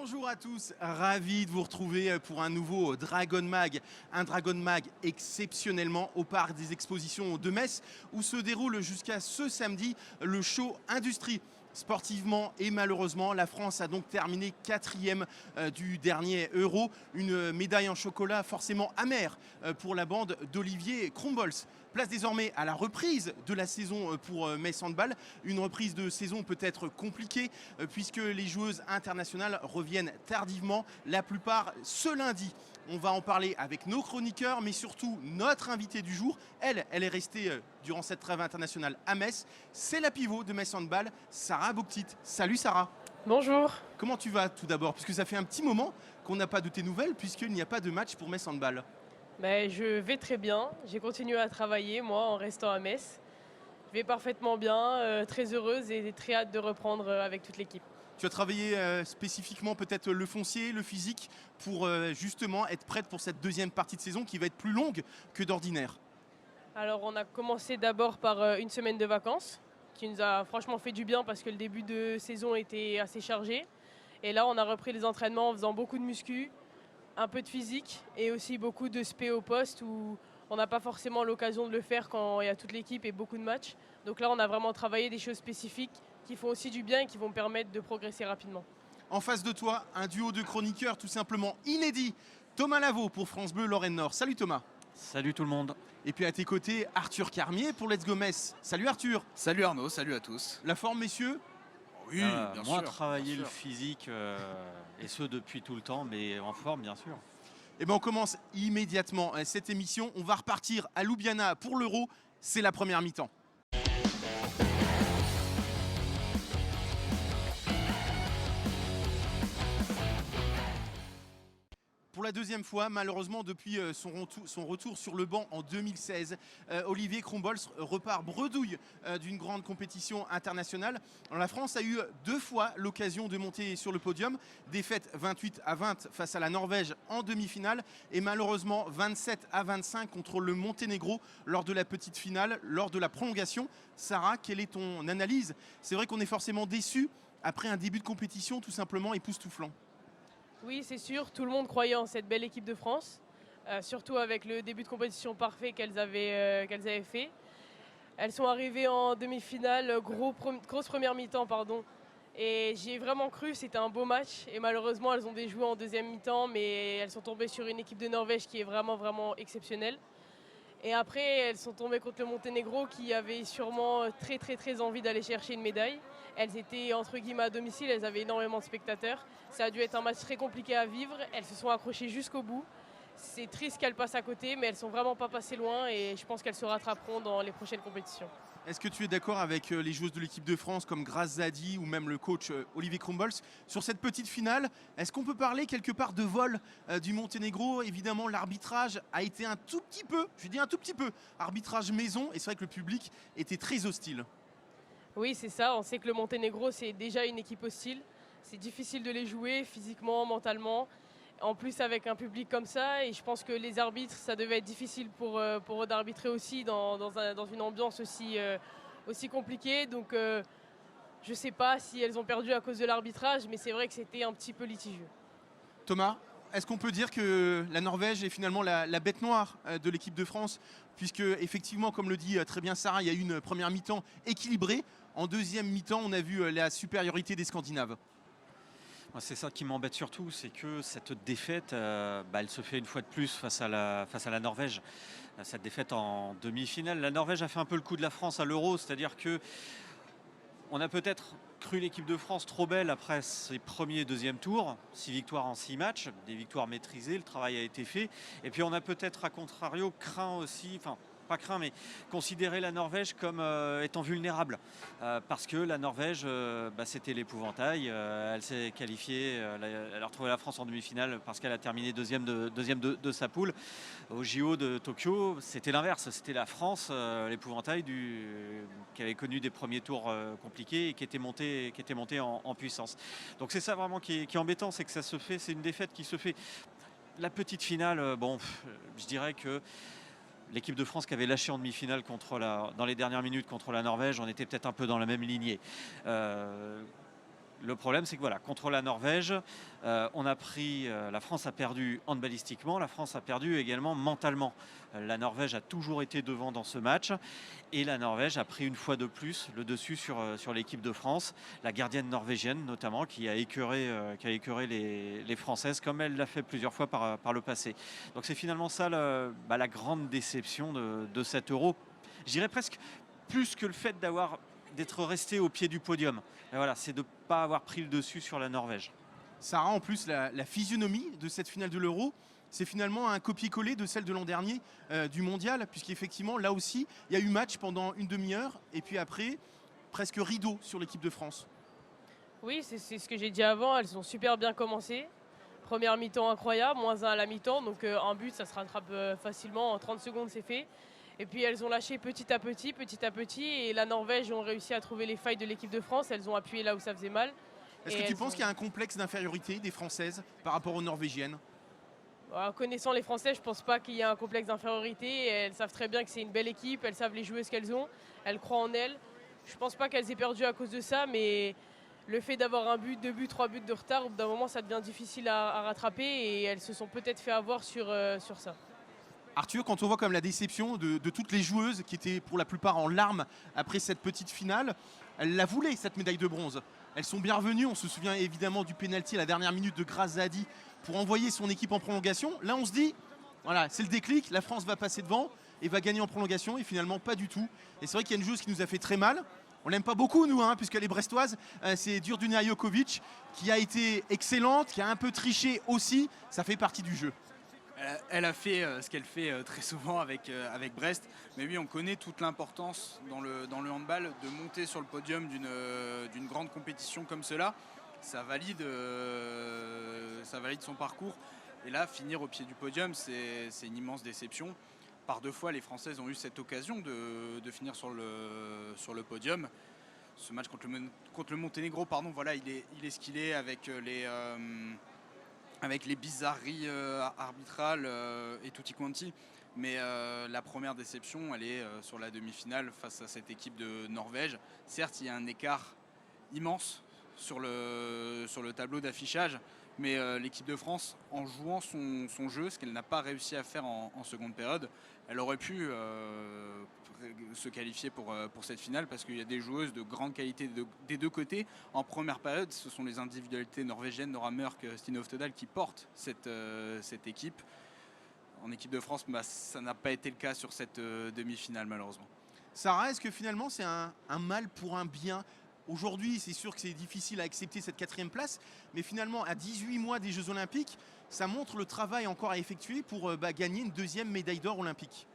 Bonjour à tous, ravi de vous retrouver pour un nouveau Dragon Mag. Un Dragon Mag exceptionnellement au parc des expositions de Metz où se déroule jusqu'à ce samedi le show Industrie. Sportivement et malheureusement, la France a donc terminé quatrième du dernier Euro. Une médaille en chocolat forcément amère pour la bande d'Olivier Krumbolz. Place désormais à la reprise de la saison pour Metz Handball. Une reprise de saison peut-être compliquée puisque les joueuses internationales reviennent tardivement, la plupart ce lundi. On va en parler avec nos chroniqueurs, mais surtout notre invitée du jour. Elle est restée durant cette trêve internationale à Metz. C'est la pivot de Metz Handball, Sarah Bouktit. Salut Sarah. Bonjour. Comment tu vas tout d'abord? Puisque ça fait un petit moment qu'on n'a pas de tes nouvelles, puisqu'il n'y a pas de match pour Metz Handball. Je vais très bien. J'ai continué à travailler, moi, en restant à Metz. Je vais parfaitement bien, très heureuse et très hâte de reprendre avec toute l'équipe. Tu as travaillé spécifiquement peut-être le foncier, le physique, pour justement être prête pour cette deuxième partie de saison qui va être plus longue que d'ordinaire. Alors, on a commencé d'abord par une semaine de vacances, qui nous a franchement fait du bien parce que le début de saison était assez chargé. Et là, on a repris les entraînements en faisant beaucoup de muscu, un peu de physique et aussi beaucoup de spé au poste où on n'a pas forcément l'occasion de le faire quand il y a toute l'équipe et beaucoup de matchs. Donc là, on a vraiment travaillé des choses spécifiques qui font aussi du bien et qui vont permettre de progresser rapidement. En face de toi, un duo de chroniqueurs tout simplement inédit. Thomas Lavaux pour France Bleu Lorraine Nord. Salut Thomas. Salut tout le monde. Et puis à tes côtés, Arthur Carmier pour Let's Go Metz. Salut Arthur. Salut Arnaud, salut à tous. La forme messieurs? Oui, bien moi, sûr. travailler bien le sûr. physique, et ce depuis tout le temps, mais en forme bien sûr. Eh bien on commence immédiatement cette émission. On va repartir à Ljubljana pour l'Euro. C'est la première mi-temps. Pour la deuxième fois, malheureusement, depuis son retour sur le banc en 2016, Olivier Krumbolz repart bredouille d'une grande compétition internationale. Alors, la France a eu deux fois l'occasion de monter sur le podium. Défaite 28-20 face à la Norvège en demi-finale et malheureusement 27-25 contre le Monténégro lors de la petite finale, lors de la prolongation. Sarah, quelle est ton analyse? C'est vrai qu'on est forcément déçu après un début de compétition tout simplement époustouflant. Oui, c'est sûr, tout le monde croyait en cette belle équipe de France, surtout avec le début de compétition parfait qu'elles avaient fait. Elles sont arrivées en demi-finale, grosse première mi-temps, pardon. Et j'y ai vraiment cru, c'était un beau match. Et malheureusement, elles ont déjoué en deuxième mi-temps, mais elles sont tombées sur une équipe de Norvège qui est vraiment, vraiment exceptionnelle. Et après, elles sont tombées contre le Monténégro qui avait sûrement très, très, très envie d'aller chercher une médaille. Elles étaient entre guillemets à domicile, elles avaient énormément de spectateurs. Ça a dû être un match très compliqué à vivre. Elles se sont accrochées jusqu'au bout. C'est triste qu'elles passent à côté, mais elles ne sont vraiment pas passées loin et je pense qu'elles se rattraperont dans les prochaines compétitions. Est-ce que tu es d'accord avec les joueuses de l'équipe de France comme Grace Zadi ou même le coach Olivier Krumbolz sur cette petite finale? Est-ce qu'on peut parler quelque part de vol du Monténégro? Évidemment, l'arbitrage a été un tout petit peu, je dis un tout petit peu, arbitrage maison et c'est vrai que le public était très hostile. Oui, c'est ça. On sait que le Monténégro, c'est déjà une équipe hostile. C'est difficile de les jouer physiquement, mentalement. En plus, avec un public comme ça, et je pense que les arbitres, ça devait être difficile pour eux d'arbitrer aussi dans une ambiance aussi compliquée. Donc, je ne sais pas si elles ont perdu à cause de l'arbitrage, mais c'est vrai que c'était un petit peu litigieux. Thomas, est-ce qu'on peut dire que la Norvège est finalement la bête noire de l'équipe de France? Puisque effectivement, comme le dit très bien Sarah, il y a eu une première mi-temps équilibrée. En deuxième mi-temps, on a vu la supériorité des Scandinaves. Moi, c'est ça qui m'embête surtout, c'est que cette défaite, elle se fait une fois de plus face à la Norvège. Cette défaite en demi-finale, la Norvège a fait un peu le coup de la France à l'Euro, c'est-à-dire que on a peut-être cru l'équipe de France trop belle après ses premiers et deuxième tours, 6 victoires en 6 matchs, des victoires maîtrisées, le travail a été fait. Et puis on a peut-être à contrario craint aussi, enfin pas craint, mais considéré la Norvège comme étant vulnérable. Parce que la Norvège, c'était l'épouvantail. Elle s'est qualifiée, elle a retrouvé la France en demi-finale parce qu'elle a terminé deuxième de sa poule. Au JO de Tokyo, c'était l'inverse. C'était la France, l'épouvantail qui avait connu des premiers tours compliqués et qui était monté en puissance. Donc c'est ça vraiment qui est embêtant, c'est que ça se fait, c'est une défaite qui se fait. La petite finale, je dirais que l'équipe de France qui avait lâché en demi-finale dans les dernières minutes contre la Norvège, on était peut-être un peu dans la même lignée. Le problème, c'est que voilà, contre la Norvège, la France a perdu handballistiquement, la France a perdu également mentalement. La Norvège a toujours été devant dans ce match et la Norvège a pris une fois de plus le dessus sur l'équipe de France, la gardienne norvégienne notamment, qui a écœuré les Françaises comme elle l'a fait plusieurs fois par le passé. Donc c'est finalement ça la grande déception de cet Euro. Je dirais presque plus que le fait d'être resté au pied du podium. Et voilà, c'est de ne pas avoir pris le dessus sur la Norvège. Sarah, en plus, la physionomie de cette finale de l'Euro, c'est finalement un copier-coller de celle de l'an dernier du Mondial, puisqu'effectivement, là aussi, il y a eu match pendant une demi-heure, et puis après, presque rideau sur l'équipe de France. Oui, c'est ce que j'ai dit avant, elles ont super bien commencé. Première mi-temps incroyable, -1 à la mi-temps, donc un but, ça se rattrape facilement, en 30 secondes c'est fait. Et puis elles ont lâché petit à petit, et la Norvège ont réussi à trouver les failles de l'équipe de France, elles ont appuyé là où ça faisait mal. Est-ce que tu penses qu'il y a un complexe d'infériorité des Françaises par rapport aux Norvégiennes ? En connaissant les Français, je ne pense pas qu'il y ait un complexe d'infériorité. Elles savent très bien que c'est une belle équipe, elles savent les joueuses qu'elles ont, elles croient en elles. Je ne pense pas qu'elles aient perdu à cause de ça, mais le fait d'avoir un but, 2 buts, 3 buts de retard, au bout d'un moment, ça devient difficile à rattraper et elles se sont peut-être fait avoir sur ça. Arthur, quand on voit comme la déception de toutes les joueuses qui étaient pour la plupart en larmes après cette petite finale, elles la voulaient cette médaille de bronze. Elles sont bienvenues, on se souvient évidemment du pénalty à la dernière minute de Grazadi pour envoyer son équipe en prolongation. Là on se dit, voilà, c'est le déclic, la France va passer devant et va gagner en prolongation et finalement pas du tout. Et c'est vrai qu'il y a une joueuse qui nous a fait très mal. On l'aime pas beaucoup nous, puisqu'elle est brestoise, c'est Đurđunya Joković qui a été excellente, qui a un peu triché aussi, ça fait partie du jeu. Elle a fait ce qu'elle fait très souvent avec Brest. Mais oui, on connaît toute l'importance dans le handball de monter sur le podium d'une grande compétition comme cela. Ça valide son parcours. Et là, finir au pied du podium, c'est une immense déception. Par 2 fois, les Françaises ont eu cette occasion de finir sur le podium. Ce match contre le Monténégro, voilà, il est ce qu'il est avec les bizarreries arbitrales et tutti quanti. Mais la première déception, elle est sur la demi-finale face à cette équipe de Norvège. Certes, il y a un écart immense sur le tableau d'affichage, mais l'équipe de France, en jouant son jeu, ce qu'elle n'a pas réussi à faire en seconde période, elle aurait pu se qualifier pour cette finale parce qu'il y a des joueuses de grande qualité des 2 côtés. En première période, ce sont les individualités norvégiennes, Nora Mørk, Stine Oftedal, qui portent cette équipe. En équipe de France, ça n'a pas été le cas sur cette demi-finale malheureusement. Sarah, est-ce que finalement c'est un mal pour un bien ? Aujourd'hui, c'est sûr que c'est difficile à accepter cette 4e place, mais finalement, à 18 mois des Jeux Olympiques, ça montre le travail encore à effectuer pour gagner une 2e médaille d'or olympique.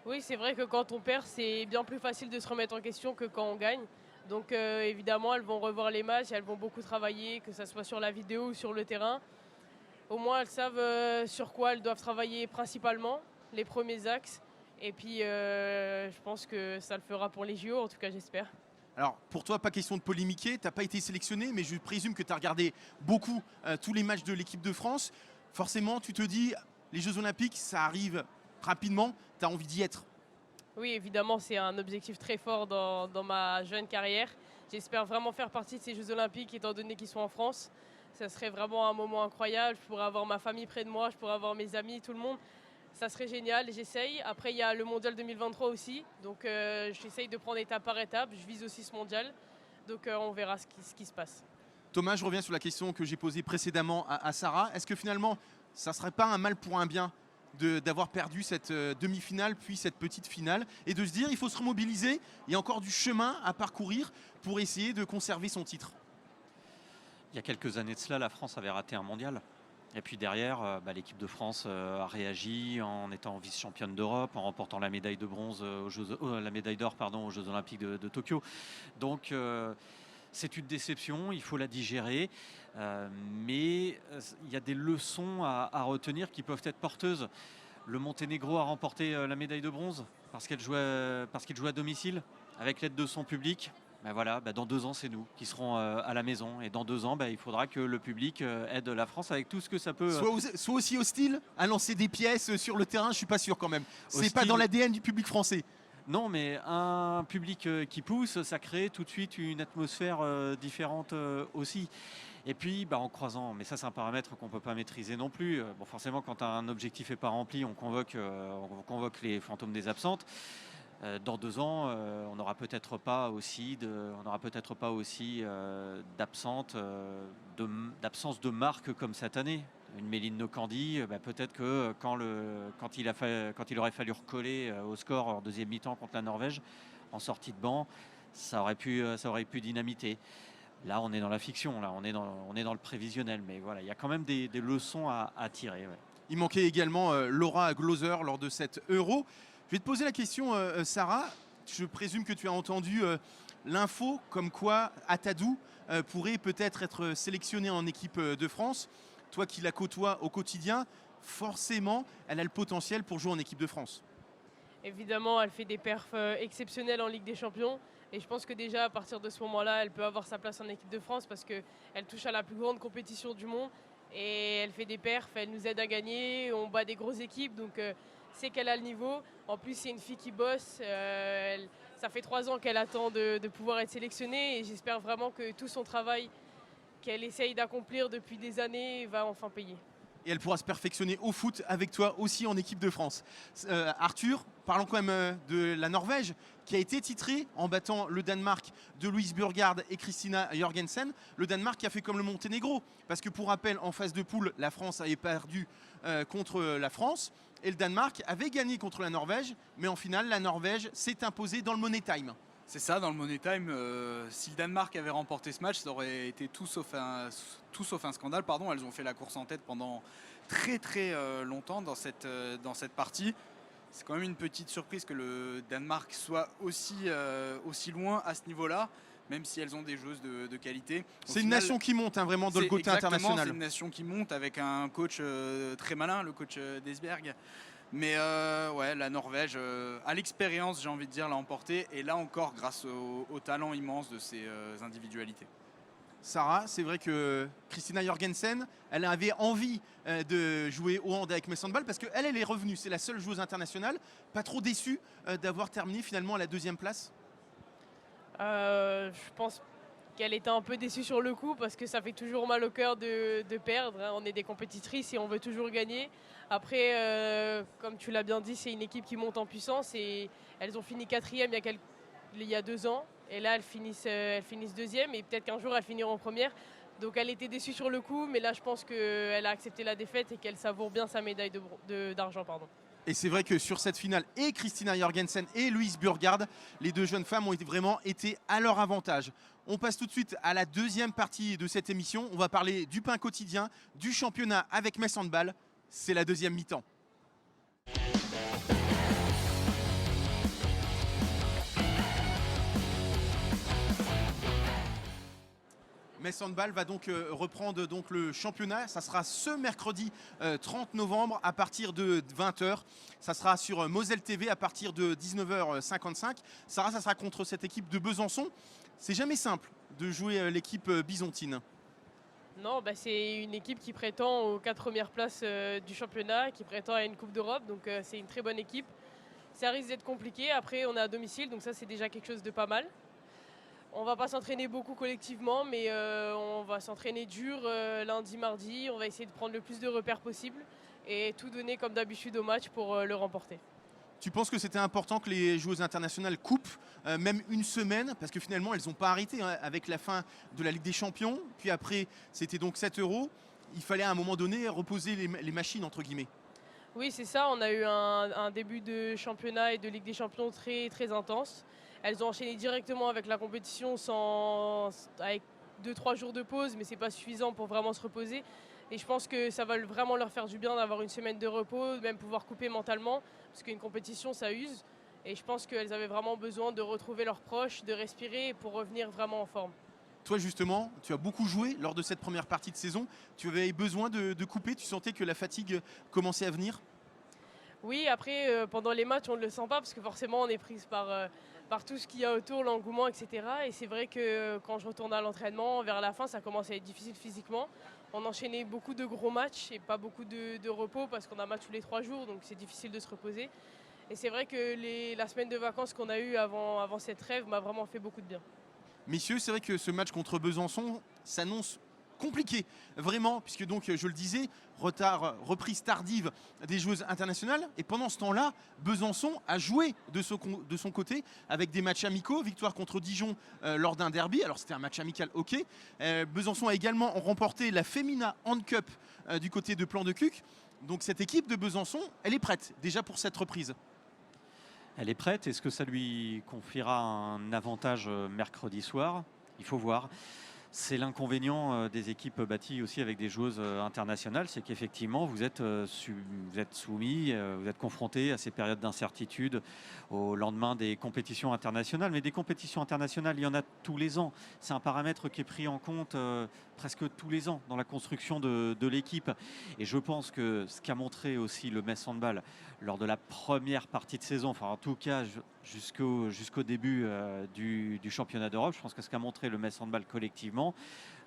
Oui, c'est vrai que quand on perd, c'est bien plus facile de se remettre en question que quand on gagne. Donc évidemment, elles vont revoir les matchs, elles vont beaucoup travailler, que ce soit sur la vidéo ou sur le terrain. Au moins, elles savent sur quoi elles doivent travailler principalement, les premiers axes. Et puis, je pense que ça le fera pour les JO, en tout cas, j'espère. Alors, pour toi, pas question de polémiquer, tu n'as pas été sélectionné, mais je présume que tu as regardé beaucoup tous les matchs de l'équipe de France. Forcément, tu te dis, les Jeux Olympiques, ça arrive rapidement, tu as envie d'y être. Oui, évidemment, c'est un objectif très fort dans ma jeune carrière. J'espère vraiment faire partie de ces Jeux Olympiques, étant donné qu'ils sont en France. Ça serait vraiment un moment incroyable. Je pourrais avoir ma famille près de moi, je pourrais avoir mes amis, tout le monde. Ça serait génial, j'essaye. Après, il y a le Mondial 2023 aussi. Donc, j'essaye de prendre étape par étape. Je vise aussi ce Mondial. Donc, on verra ce qui se passe. Thomas, je reviens sur la question que j'ai posée précédemment à Sarah. Est-ce que finalement, ça ne serait pas un mal pour un bien d'avoir perdu cette demi-finale, puis cette petite finale, et de se dire il faut se remobiliser, il y a encore du chemin à parcourir pour essayer de conserver son titre? Il y a quelques années de cela, la France avait raté un mondial. Et puis derrière, l'équipe de France a réagi en étant vice-championne d'Europe, en remportant la médaille de bronze la médaille d'or aux Jeux Olympiques de Tokyo. Donc c'est une déception, il faut la digérer, mais il y a des leçons à retenir qui peuvent être porteuses. Le Monténégro a remporté la médaille de bronze parce qu'il jouait à domicile avec l'aide de son public. Dans 2 ans, c'est nous qui serons à la maison. Et dans 2 ans, il faudra que le public aide la France avec tout ce que ça peut. Soit aussi hostile à lancer des pièces sur le terrain, je suis pas sûr quand même. C'est pas dans l'ADN du public français. Non, mais un public qui pousse, ça crée tout de suite une atmosphère différente aussi. Et puis, en croisant, mais ça c'est un paramètre qu'on ne peut pas maîtriser non plus. Bon, forcément, quand un objectif n'est pas rempli, on convoque les fantômes des absentes. Dans 2 ans, on n'aura peut-être pas aussi d'absence de marque comme cette année. Une Méline Nocandi, peut-être que quand il aurait fallu recoller au score en deuxième mi-temps contre la Norvège, en sortie de banc, ça aurait pu dynamiter. Là, on est dans la fiction, là, on est dans le prévisionnel, mais voilà, il y a quand même des leçons à tirer. Ouais. Il manquait également Laura Glauser lors de cet Euro. Je vais te poser la question, Sarah. Je présume que tu as entendu l'info comme quoi Atadou pourrait peut-être être sélectionnée en équipe de France. Toi qui la côtoies au quotidien, forcément, elle a le potentiel pour jouer en équipe de France. Évidemment, elle fait des perfs exceptionnelles en Ligue des Champions. Et je pense que déjà, à partir de ce moment-là, elle peut avoir sa place en équipe de France parce qu'elle touche à la plus grande compétition du monde. Et elle fait des perfs, elle nous aide à gagner, on bat des grosses équipes. Donc c'est qu'elle a le niveau. En plus, c'est une fille qui bosse. Ça fait 3 ans qu'elle attend de pouvoir être sélectionnée. Et j'espère vraiment que tout son travail qu'elle essaye d'accomplir depuis des années va enfin payer. Et elle pourra se perfectionner au foot avec toi aussi en équipe de France. Arthur, parlons quand même de la Norvège qui a été titrée en battant le Danemark de Louise Burgard et Christina Jorgensen. Le Danemark qui a fait comme le Monténégro. Parce que pour rappel, en phase de poule, la France avait perdu contre la France. Et le Danemark avait gagné contre la Norvège. Mais en finale, la Norvège s'est imposée dans le Money Time. C'est ça, dans le Money Time, si le Danemark avait remporté ce match, ça aurait été tout sauf un scandale. Pardon, elles ont fait la course en tête pendant très longtemps dans cette partie. C'est quand même une petite surprise que le Danemark soit aussi loin à ce niveau-là, même si elles ont des joueuses de qualité. C'est une nation qui monte vraiment dans le côté international. C'est une nation qui monte avec un coach très malin, le coach Desberg. Mais ouais, la Norvège, à l'expérience, j'ai envie de dire, l'a emporté. Et là encore, grâce au talent immense de ses individualités. Sarah, c'est vrai que Christina Jorgensen, elle avait envie de jouer au hand avec Mess Handball parce qu'elle est revenue. C'est la seule joueuse internationale. Pas trop déçue d'avoir terminé finalement à la 2e place. Je pense qu'elle était un peu déçue sur le coup parce que ça fait toujours mal au cœur de perdre. Hein. On est des compétitrices et on veut toujours gagner. Après, comme tu l'as bien dit, c'est une équipe qui monte en puissance et elles ont fini 4e il y a 2 ans. Et là, elles finissent 2e et peut-être qu'un jour, elles finiront première. Donc elle était déçue sur le coup, mais là, je pense qu'elle a accepté la défaite et qu'elle savoure bien sa médaille d'argent. Et c'est vrai que sur cette finale, et Christina Jorgensen et Louise Burgard, les 2 jeunes femmes ont vraiment été à leur avantage. On passe tout de suite à la 2e partie de cette émission. On va parler du pain quotidien, du championnat avec Mess Handball. C'est la 2e mi-temps. Mess Handball va donc reprendre le championnat. Ça sera ce mercredi 30 novembre à partir de 20h. Ça sera sur Moselle TV à partir de 19h55. Sarah, ça sera contre cette équipe de Besançon. C'est jamais simple de jouer l'équipe byzantine. Non, c'est une équipe qui prétend aux 4 premières places du championnat, qui prétend à une Coupe d'Europe. Donc c'est une très bonne équipe. Ça risque d'être compliqué. Après, on est à domicile, donc ça c'est déjà quelque chose de pas mal. On va pas s'entraîner beaucoup collectivement, mais on va s'entraîner dur lundi, mardi. On va essayer de prendre le plus de repères possible et tout donner comme d'habitude au match pour le remporter. Tu penses que c'était important que les joueuses internationales coupent même une semaine parce que finalement elles n'ont pas arrêté avec la fin de la Ligue des Champions. Puis après, c'était donc 7 €. Il fallait à un moment donné reposer les machines entre guillemets. Oui, c'est ça. On a eu un début de championnat et de Ligue des Champions très intense. Elles ont enchaîné directement avec la compétition avec 2-3 jours de pause, mais ce n'est pas suffisant pour vraiment se reposer. Et je pense que ça va vraiment leur faire du bien d'avoir une semaine de repos, même pouvoir couper mentalement, parce qu'une compétition, ça use. Et je pense qu'elles avaient vraiment besoin de retrouver leurs proches, de respirer pour revenir vraiment en forme. Toi justement, tu as beaucoup joué lors de cette première partie de saison. Tu avais besoin de couper, tu sentais que la fatigue commençait à venir? Oui, après, pendant les matchs, on ne le sent pas, parce que forcément, on est prise par tout ce qu'il y a autour, l'engouement, etc. Et c'est vrai que quand je retourne à l'entraînement, vers la fin, ça commence à être difficile physiquement. On enchaînait beaucoup de gros matchs et pas beaucoup de repos, parce qu'on a match tous les 3 jours, donc c'est difficile de se reposer. Et c'est vrai que la semaine de vacances qu'on a eue avant cette trêve m'a vraiment fait beaucoup de bien. Messieurs, c'est vrai que ce match contre Besançon s'annonce compliqué, vraiment, puisque donc, je le disais, reprise tardive des joueuses internationales. Et pendant ce temps-là, Besançon a joué de son côté avec des matchs amicaux, victoire contre Dijon lors d'un derby. Alors c'était un match amical, ok. Besançon a également remporté la Femina Hand Cup du côté de Plan de Cuc. Donc cette équipe de Besançon, elle est prête déjà pour cette reprise. Elle est prête. Est-ce que ça lui confiera un avantage mercredi soir? Il faut voir. C'est l'inconvénient des équipes bâties aussi avec des joueuses internationales, c'est qu'effectivement vous êtes soumis, vous êtes confronté à ces périodes d'incertitude au lendemain des compétitions internationales. Mais des compétitions internationales, il y en a tous les ans. C'est un paramètre qui est pris en compte presque tous les ans dans la construction de l'équipe. Et je pense que ce qu'a montré aussi le Metz Handball lors de la première partie de saison, enfin en tout cas jusqu'au début du championnat d'Europe, je pense que ce qu'a montré le Metz Handball collectivement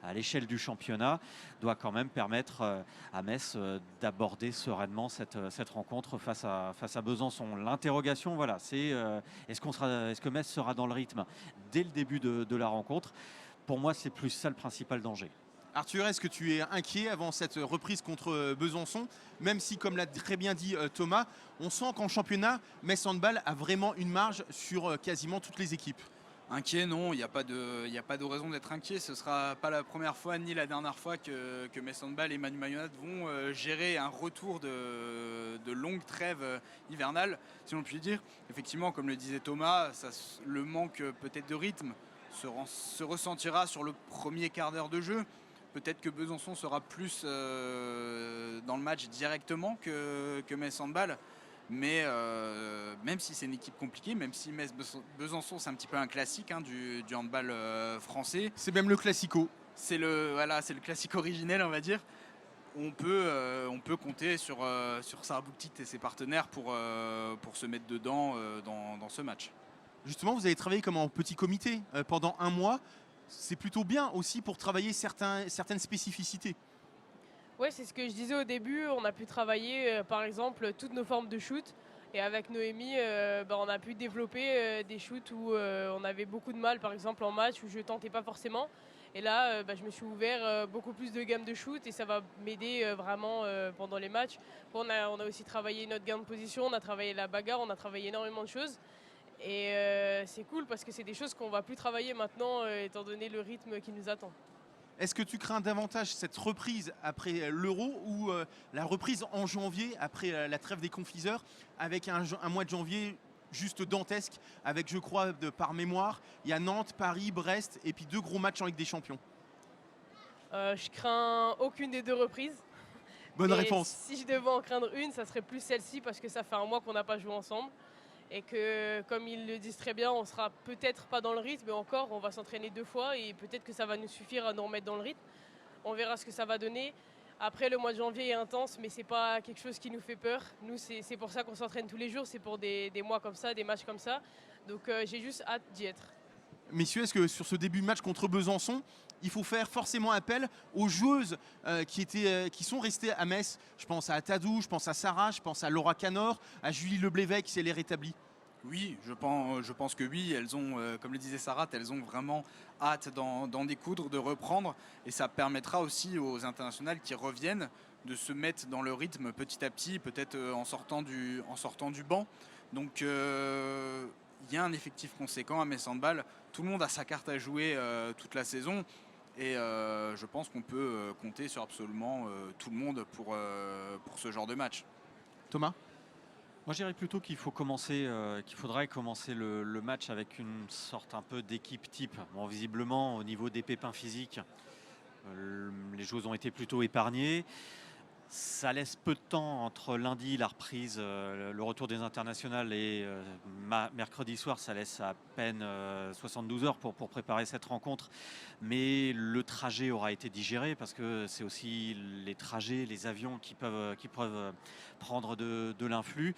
à l'échelle du championnat doit quand même permettre à Metz d'aborder sereinement cette rencontre face à Besançon. L'interrogation, voilà, c'est est-ce que Metz sera dans le rythme dès le début de la rencontre? Pour moi, c'est plus ça le principal danger. Arthur, est-ce que tu es inquiet avant cette reprise contre Besançon? Même si, comme l'a très bien dit Thomas, on sent qu'en championnat, Metz Handball a vraiment une marge sur quasiment toutes les équipes. Inquiet, non, il n'y a pas de raison d'être inquiet. Ce ne sera pas la première fois ni la dernière fois que Metz Handball et Manu Mayonnaise vont gérer un retour de longue trêve hivernale, si l'on peut dire. Effectivement, comme le disait Thomas, le manque peut-être de rythme se ressentira sur le premier quart d'heure de jeu. Peut-être que Besançon sera plus dans le match directement que Metz Handball. Mais même si c'est une équipe compliquée, même si Besançon c'est un petit peu un classique du handball français. C'est même le classico. C'est le classique originel, on va dire. On peut compter sur Sarah Bouktit et ses partenaires pour se mettre dedans dans ce match. Justement, vous avez travaillé comme en petit comité pendant un mois. C'est plutôt bien aussi pour travailler certaines spécificités. Ouais, c'est ce que je disais au début. On a pu travailler, par exemple, toutes nos formes de shoot. Et avec Noémie, on a pu développer des shoots où on avait beaucoup de mal, par exemple en match, où je ne tentais pas forcément. Et là, je me suis ouvert beaucoup plus de gamme de shoot et ça va m'aider vraiment pendant les matchs. On a aussi travaillé notre gain de position, on a travaillé la bagarre, on a travaillé énormément de choses. Et c'est cool parce que c'est des choses qu'on ne va plus travailler maintenant, étant donné le rythme qui nous attend. Est-ce que tu crains davantage cette reprise après l'Euro ou la reprise en janvier après la trêve des confiseurs avec un mois de janvier juste dantesque avec, je crois, par mémoire, il y a Nantes, Paris, Brest et puis 2 gros matchs en Ligue des Champions? Je crains aucune des 2 reprises. Bonne Et réponse. Si je devais en craindre une, ça serait plus celle-ci parce que ça fait un mois qu'on n'a pas joué ensemble. Et que, comme ils le disent très bien, on sera peut-être pas dans le rythme, mais encore, on va s'entraîner 2 fois et peut-être que ça va nous suffire à nous remettre dans le rythme. On verra ce que ça va donner. Après, le mois de janvier est intense, mais c'est pas quelque chose qui nous fait peur. Nous, c'est pour ça qu'on s'entraîne tous les jours, c'est pour des mois comme ça, des matchs comme ça. Donc j'ai juste hâte d'y être. Messieurs, est-ce que sur ce début de match contre Besançon, il faut faire forcément appel aux joueuses qui sont restées à Metz? Je pense à Tadou, je pense à Sarah, je pense à Laura Canor, à Julie Leblévec si elle est rétablie. Oui, je pense que oui, elles ont, comme le disait Sarah, elles ont vraiment hâte d'en découdre, de reprendre. Et ça permettra aussi aux internationales qui reviennent de se mettre dans le rythme petit à petit, peut-être en sortant du banc. Donc il y a un effectif conséquent à Metz Handball. Tout le monde a sa carte à jouer toute la saison. Et je pense qu'on peut compter sur absolument tout le monde pour ce genre de match. Thomas? Moi, je dirais plutôt qu'il faudrait commencer le match avec une sorte un peu d'équipe type. Bon, visiblement, au niveau des pépins physiques, les joueuses ont été plutôt épargnées. Ça laisse peu de temps entre lundi, la reprise, le retour des internationales et mercredi soir, ça laisse à peine 72 heures pour préparer cette rencontre. Mais le trajet aura été digéré parce que c'est aussi les trajets, les avions qui peuvent prendre de l'influx.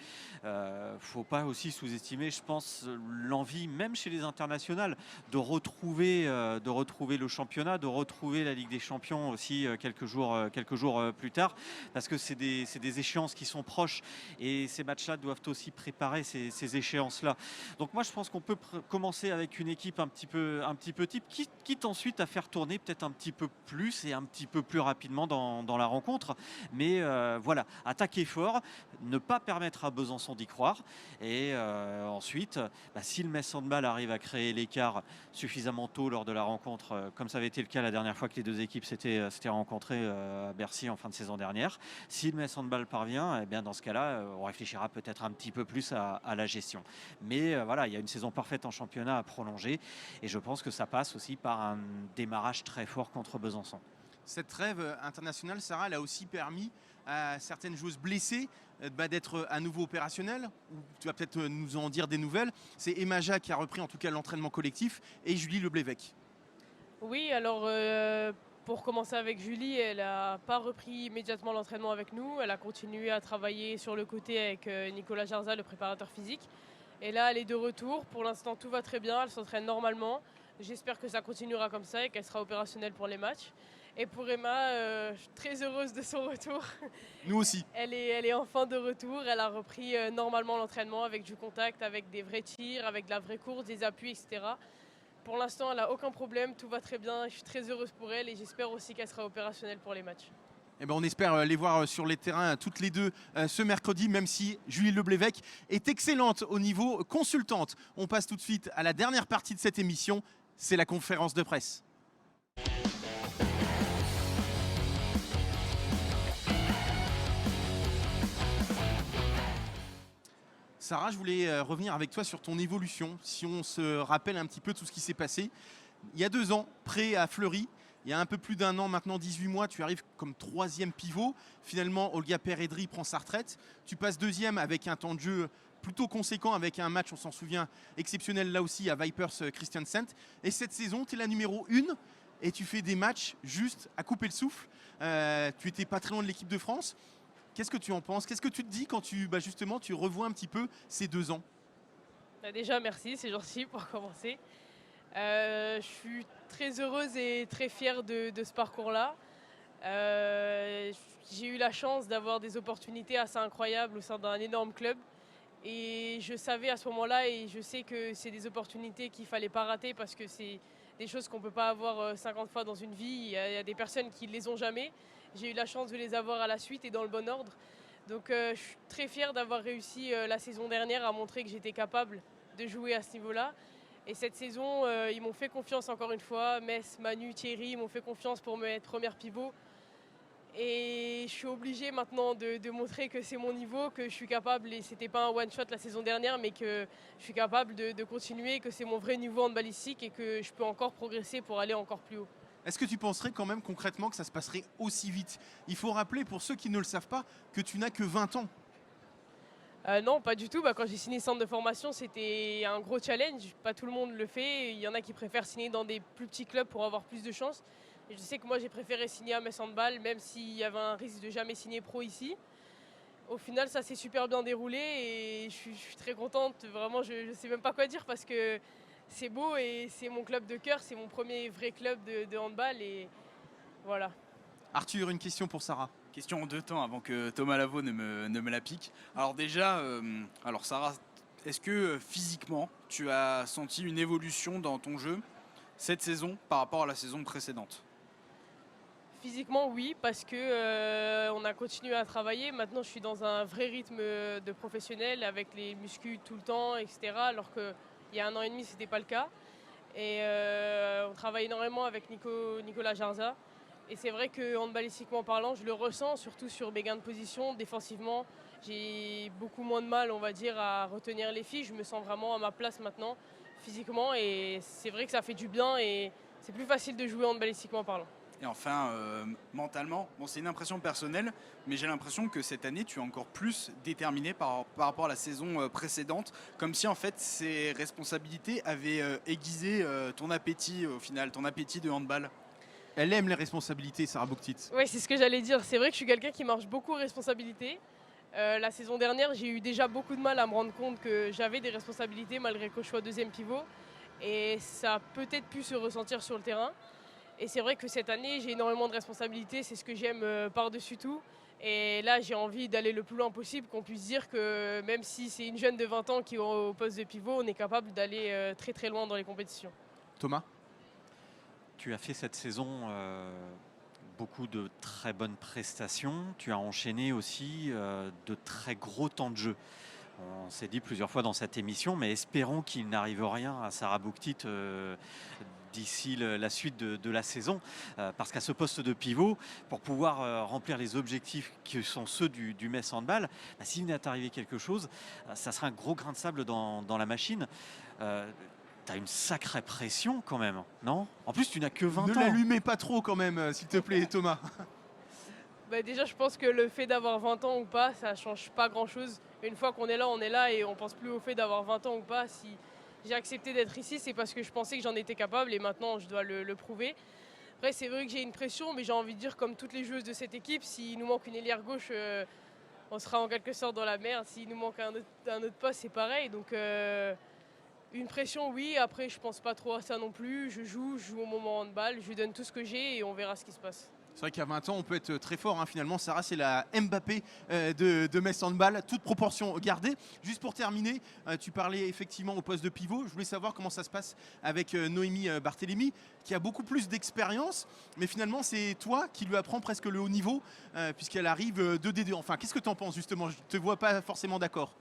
Faut pas aussi sous-estimer, je pense, l'envie, même chez les internationales, de retrouver le championnat, de retrouver la Ligue des Champions aussi quelques jours plus tard. parce que c'est des échéances qui sont proches et ces matchs-là doivent aussi préparer ces échéances-là. Donc moi je pense qu'on peut commencer avec une équipe un petit peu type, quitte ensuite à faire tourner peut-être un petit peu plus et un petit peu plus rapidement dans la rencontre. Mais voilà, attaquer fort, ne pas permettre à Besançon d'y croire. Et ensuite, si le Metz Handball arrive à créer l'écart suffisamment tôt lors de la rencontre, comme ça avait été le cas la dernière fois que les deux équipes s'étaient rencontrées à Bercy en fin de saison dernière, si le Metz Handball parvient, eh bien dans ce cas-là, on réfléchira peut-être un petit peu plus à la gestion. Mais voilà, il y a une saison parfaite en championnat à prolonger et je pense que ça passe aussi par un démarrage très fort contre Besançon. Cette trêve internationale, Sarah, elle a aussi permis à certaines joueuses blessées d'être à nouveau opérationnelles. Tu vas peut-être nous en dire des nouvelles. C'est Emma Jacques qui a repris en tout cas l'entraînement collectif et Julie Leblévec. Oui, alors pour commencer avec Julie, elle n'a pas repris immédiatement l'entraînement avec nous. Elle a continué à travailler sur le côté avec Nicolas Jarza, le préparateur physique. Et là, elle est de retour. Pour l'instant, tout va très bien. Elle s'entraîne normalement. J'espère que ça continuera comme ça et qu'elle sera opérationnelle pour les matchs. Et pour Emma, je suis très heureuse de son retour. Nous aussi. Elle est enfin de retour. Elle a repris normalement l'entraînement avec du contact, avec des vrais tirs, avec de la vraie course, des appuis, etc. Pour l'instant, elle n'a aucun problème. Tout va très bien. Je suis très heureuse pour elle et j'espère aussi qu'elle sera opérationnelle pour les matchs. Eh ben, on espère les voir sur les terrains toutes les deux ce mercredi, même si Julie Leblévec est excellente au niveau consultante. On passe tout de suite à la dernière partie de cette émission. C'est la conférence de presse. Sarah, je voulais revenir avec toi sur ton évolution. Si on se rappelle un petit peu tout ce qui s'est passé. Il y a 2 ans, prêt à Fleury. Il y a un peu plus d'1 an maintenant, 18 mois, tu arrives comme 3e pivot. Finalement, Olga Peredri prend sa retraite. Tu passes 2e avec un temps de jeu plutôt conséquent, avec un match, on s'en souvient, exceptionnel là aussi à Vipers Christiansand. Et cette saison, tu es la numéro 1 et tu fais des matchs juste à couper le souffle. Tu n'étais pas très loin de l'équipe de France. Qu'est-ce que tu en penses? Qu'est-ce que tu te dis quand justement, tu revois un petit peu ces 2 ans? Déjà, merci, c'est gentil pour commencer. Je suis très heureuse et très fière de ce parcours-là. J'ai eu la chance d'avoir des opportunités assez incroyables au sein d'un énorme club. Et je savais à ce moment-là, et je sais que c'est des opportunités qu'il ne fallait pas rater parce que c'est des choses qu'on ne peut pas avoir 50 fois dans une vie. Il y a des personnes qui ne les ont jamais. J'ai eu la chance de les avoir à la suite et dans le bon ordre. Donc je suis très fière d'avoir réussi la saison dernière à montrer que j'étais capable de jouer à ce niveau-là. Et cette saison, ils m'ont fait confiance encore une fois. Metz, Manu, Thierry m'ont fait confiance pour me être première pivot. Et je suis obligée maintenant de montrer que c'est mon niveau, que je suis capable, et c'était pas un one-shot la saison dernière, mais que je suis capable de continuer, que c'est mon vrai niveau handballistique et que je peux encore progresser pour aller encore plus haut. Est-ce que tu penserais quand même concrètement que ça se passerait aussi vite? Il faut rappeler, pour ceux qui ne le savent pas, que tu n'as que 20 ans. Non, pas du tout. Quand j'ai signé centre de formation, c'était un gros challenge. Pas tout le monde le fait. Il y en a qui préfèrent signer dans des plus petits clubs pour avoir plus de chance. Et je sais que moi, j'ai préféré signer à Metz Handball, même s'il y avait un risque de jamais signer pro ici. Au final, ça s'est super bien déroulé et je suis très contente. Vraiment, je ne sais même pas quoi dire parce que c'est beau et c'est mon club de cœur. C'est mon premier vrai club de handball et voilà. Arthur, une question pour Sarah. Question en 2 temps avant que Thomas Lavaux ne me la pique. Alors déjà, Sarah, est-ce que physiquement, tu as senti une évolution dans ton jeu cette saison par rapport à la saison précédente? Physiquement, oui, parce que on a continué à travailler. Maintenant, je suis dans un vrai rythme de professionnel avec les muscles tout le temps, etc. Alors qu'il y a 1 an et demi, ce n'était pas le cas. Et on travaille énormément avec Nicolas Jarza. Et c'est vrai que handballistiquement parlant, je le ressens, surtout sur mes gains de position. Défensivement, j'ai beaucoup moins de mal, on va dire, à retenir les filles. Je me sens vraiment à ma place maintenant, physiquement. Et c'est vrai que ça fait du bien et c'est plus facile de jouer handballistiquement parlant. Et enfin, mentalement, c'est une impression personnelle, mais j'ai l'impression que cette année, tu es encore plus déterminé par rapport à la saison précédente, comme si en fait ces responsabilités avaient aiguisé ton appétit au final, ton appétit de handball. Elle aime les responsabilités, Sarah Bouktit. Oui, c'est ce que j'allais dire. C'est vrai que je suis quelqu'un qui marche beaucoup aux responsabilités. La saison dernière, j'ai eu déjà beaucoup de mal à me rendre compte que j'avais des responsabilités malgré que je sois 2e pivot. Et ça a peut-être pu se ressentir sur le terrain. Et c'est vrai que cette année, j'ai énormément de responsabilités. C'est ce que j'aime par-dessus tout. Et là, j'ai envie d'aller le plus loin possible, qu'on puisse dire que même si c'est une jeune de 20 ans qui est au poste de pivot, on est capable d'aller très très loin dans les compétitions. Thomas? Tu as fait cette saison beaucoup de très bonnes prestations. Tu as enchaîné aussi de très gros temps de jeu. On s'est dit plusieurs fois dans cette émission, mais espérons qu'il n'arrive rien à Sarah Bouktit d'ici la suite de la saison, parce qu'à ce poste de pivot, pour pouvoir remplir les objectifs qui sont ceux du Metz Handball, s'il venait à arriver quelque chose, ça sera un gros grain de sable dans la machine. Tu as une sacrée pression quand même, non? En plus, tu n'as que 20 Ne ans. l'allumez pas trop quand même, s'il te plaît, Thomas. Déjà, je pense que le fait d'avoir 20 ans ou pas, ça change pas grand-chose. Une fois qu'on est là et on pense plus au fait d'avoir 20 ans ou pas. Si j'ai accepté d'être ici, c'est parce que je pensais que j'en étais capable et maintenant je dois le prouver. Après, c'est vrai que j'ai une pression, mais j'ai envie de dire, comme toutes les joueuses de cette équipe, s'il nous manque une ailière gauche, on sera en quelque sorte dans la merde. S'il nous manque un autre poste, c'est pareil. Donc, une pression, oui. Après, je pense pas trop à ça non plus. Je joue au moment handball, je lui donne tout ce que j'ai et on verra ce qui se passe. C'est vrai qu'à 20 ans, on peut être très fort. Finalement, Sarah, c'est la Mbappé de Metz Handball, toute proportion gardée. Juste pour terminer, tu parlais effectivement au poste de pivot. Je voulais savoir comment ça se passe avec Noémie Barthélémy, qui a beaucoup plus d'expérience. Mais finalement, c'est toi qui lui apprends presque le haut niveau, puisqu'elle arrive de D2. Enfin, qu'est-ce que tu en penses justement? Je ne te vois pas forcément d'accord.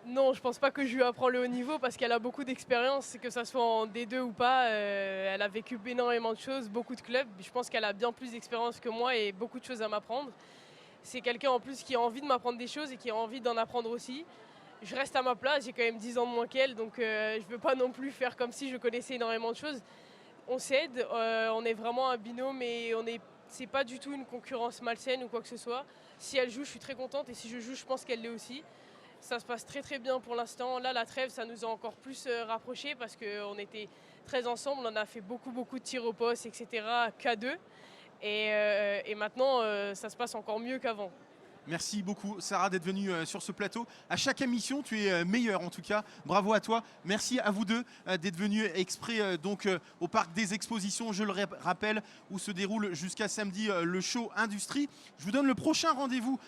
Non, je pense pas que je lui apprends le haut niveau parce qu'elle a beaucoup d'expérience, que ça soit en D2 ou pas. Elle a vécu énormément de choses, beaucoup de clubs. Je pense qu'elle a bien plus d'expérience que moi et beaucoup de choses à m'apprendre. C'est quelqu'un en plus qui a envie de m'apprendre des choses et qui a envie d'en apprendre aussi. Je reste à ma place, j'ai quand même 10 ans de moins qu'elle, donc je ne veux pas non plus faire comme si je connaissais énormément de choses. On s'aide, on est vraiment un binôme et c'est pas du tout une concurrence malsaine ou quoi que ce soit. Si elle joue, je suis très contente et si je joue, je pense qu'elle l'est aussi. Ça se passe très très bien pour l'instant. Là, la trêve, ça nous a encore plus rapprochés parce qu'on était très ensemble. On a fait beaucoup de tirs au poste, etc. qu'à deux. Et maintenant, ça se passe encore mieux qu'avant. Merci beaucoup, Sarah, d'être venue sur ce plateau. À chaque émission, tu es meilleure en tout cas. Bravo à toi. Merci à vous deux d'être venus exprès au Parc des Expositions, je le rappelle, où se déroule jusqu'à samedi le show Industrie. Je vous donne le prochain rendez-vous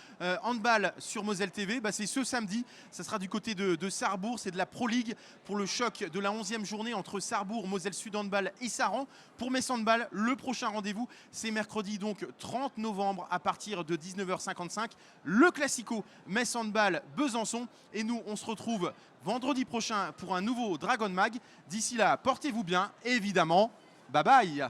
handball sur Moselle TV. C'est ce samedi. Ça sera du côté de Sarrebourg. C'est de la Pro League pour le choc de la 11e journée entre Sarrebourg, Moselle Sud Handball et Saran. Pour Metz Handball, le prochain rendez-vous, c'est mercredi 30 novembre à partir de 19h55. Le Classico Metz Handball Besançon. Et nous, on se retrouve vendredi prochain pour un nouveau Dragon Mag. D'ici là, portez-vous bien et évidemment, bye bye.